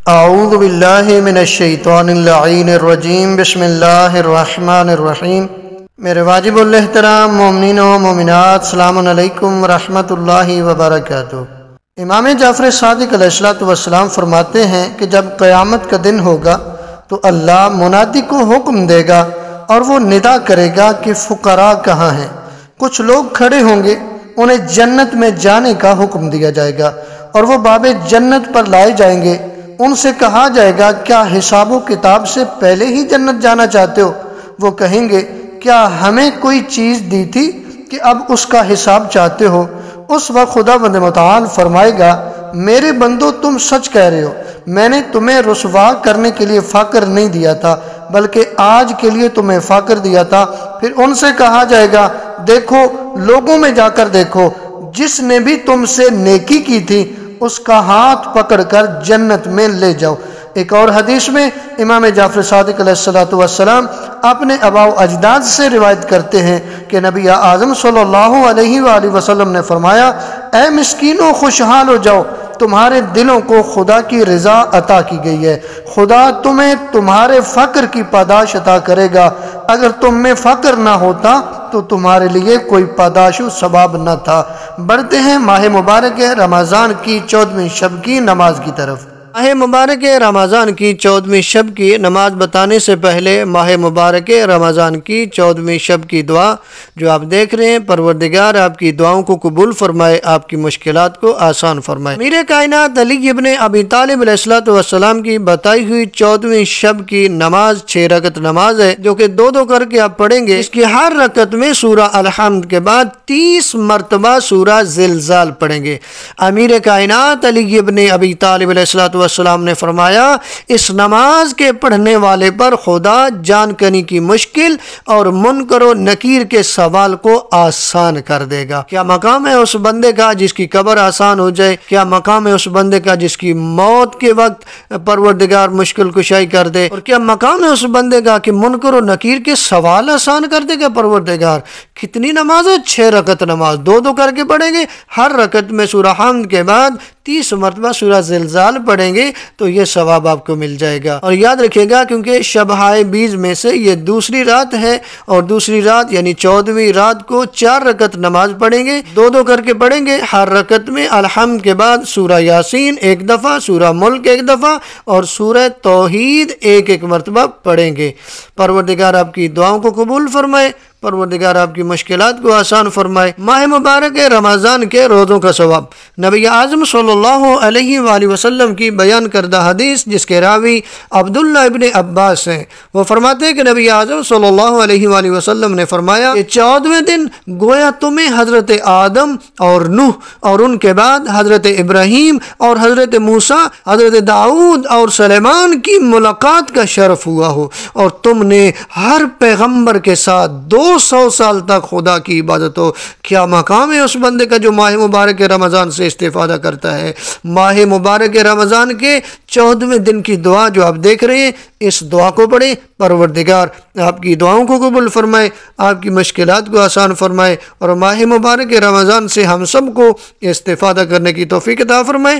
اعوذ باللہ من الشیطان اللعین الرجیم بسم اللہ الرحمن الرحیم۔ میرے واجب الاحترام مومنین و مومنات، السلام علیکم ورحمۃ اللہ وبرکاتہ۔ امام جعفر صادق علیہ السلام فرماتے ہیں کہ جب قیامت کا دن ہوگا تو اللہ منادی کو حکم دے گا اور وہ ندا کرے گا کہ فقراء کہاں ہیں۔ کچھ لوگ کھڑے ہوں گے، انہیں جنت میں جانے کا حکم دیا جائے گا اور وہ باب جنت پر لائے جائیں گے۔ ان سے کہا جائے گا کیا حساب و کتاب سے پہلے ہی جنت جانا چاہتے ہو؟ وہ کہیں گے کیا ہمیں کوئی چیز دی تھی کہ اب اس کا حساب چاہتے ہو؟ اس وقت خداوند متعال فرمائے گا میرے بندو تم سچ کہہ رہے ہو، میں نے تمہیں رسوا کرنے کے لیے فقر نہیں دیا تھا بلکہ آج کے لیے تمہیں فقر دیا تھا۔ پھر ان سے کہا جائے گا دیکھو لوگوں میں جا کر دیکھو، جس نے بھی تم سے نیکی کی تھی اس کا ہاتھ پکڑ کر جنت میں لے جاؤ۔ ایک اور حدیث میں امام جعفر صادق علیہ السلام اپنے آباء و اجداد سے روایت کرتے ہیں کہ نبی اعظم صلی اللہ علیہ وآلہ وسلم نے فرمایا اے مسکینوں خوشحال ہو جاؤ، تمہارے دلوں کو خدا کی رضا عطا کی گئی ہے، خدا تمہیں تمہارے فقر کی پاداش عطا کرے گا۔ اگر تم میں فقر نہ ہوتا تو تمہارے لیے کوئی پاداش و ثواب نہ تھا۔ بڑھتے ہیں ماہ مبارک رمضان کی 14ویں شب کی نماز کی طرف۔ ماہ مبارک رمضان کی 14ویں شب کی نماز بتانے سے پہلے ماہ مبارک رمضان کی 14ویں شب کی دعا جو آپ دیکھ رہے ہیں، پروردگار آپ کی دعاؤں کو قبول فرمائے، آپ کی مشکلات کو آسان فرمائے۔ امیر کائنات علی ابن ابی طالب علیہ السلام کی بتائی ہوئی 14ویں شب کی نماز 6 رکعت نماز ہے جو کہ دو کر کے آپ پڑھیں گے۔ اس کی ہر رکعت میں سورہ الحمد کے بعد 30 مرتبہ سورہ زلزال پڑھیں گے۔ امیر کائنات علی ابن ابی طالب علیہ السلام نے فرمایا اس نماز کے پڑھنے والے پر خدا جان کنی کی مشکل اور منکر و نکیر کے سوال کو آسان کر دے گا۔ کیا مقام ہے اس بندے کا جس کی قبر آسان ہو جائے؟ کیا مقام ہے اس بندے کا جس کی موت کے وقت پروردگار مشکل کشائی کر دے؟ اور کیا مقام ہے اس بندے کا کہ منکر و نکیر کے سوال آسان کر دے گا پروردگار؟ کتنی نماز ہے؟ 6 رکعت نماز دو کر کے پڑھیں گے۔ ہر رکعت میں سورہ حمد کے بعد 30 مرتبہ سورہ زلزال پڑھیں گے تو یہ ثواب آپ کو مل جائے گا۔ اور یاد رکھیے گا کیونکہ شب-ہائے بیز میں سے یہ دوسری رات ہے اور دوسری رات یعنی 14ویں رات کو 4 رکعت نماز پڑھیں گے، دو کر کے پڑھیں گے۔ ہر رکعت میں الحمد کے بعد سورہ یاسین 1 دفعہ، سورہ ملک 1 دفعہ اور سورہ توحید 1 مرتبہ پڑھیں گے۔ پروردگار آپ کی دعاؤں کو قبول فرمائے، پروردگار آپ کی مشکلات کو آسان فرمائے۔ ماہ مبارک رمضان کے روزوں کا ثواب۔ نبی اعظم صلی اللہ علیہ وآلہ وسلم کی بیان کردہ حدیث جس کے راوی عبداللہ ابن عباس ہیں، وہ فرماتے ہیں کہ نبی اعظم صلی اللہ علیہ وآلہ وسلم نے فرمایا کہ 14ویں دن گویا تمہیں حضرت آدم اور نوح اور ان کے بعد حضرت ابراہیم اور حضرت موسیٰ، حضرت داؤد اور سلیمان کی ملاقات کا شرف ہوا ہو اور تم نے ہر پیغمبر کے ساتھ 200 سال تک خدا کی عبادت ہو۔ کیا مقام ہے اس بندے کا جو ماہ مبارک رمضان سے استفادہ کرتا ہے؟ ماہ مبارک رمضان کے 14ویں دن کی دعا جو آپ دیکھ رہے ہیں، اس دعا کو پڑھیں، پروردگار آپ کی دعاؤں کو قبول فرمائے، آپ کی مشکلات کو آسان فرمائے اور ماہ مبارک رمضان سے ہم سب کو استفادہ کرنے کی توفیق عطا فرمائے۔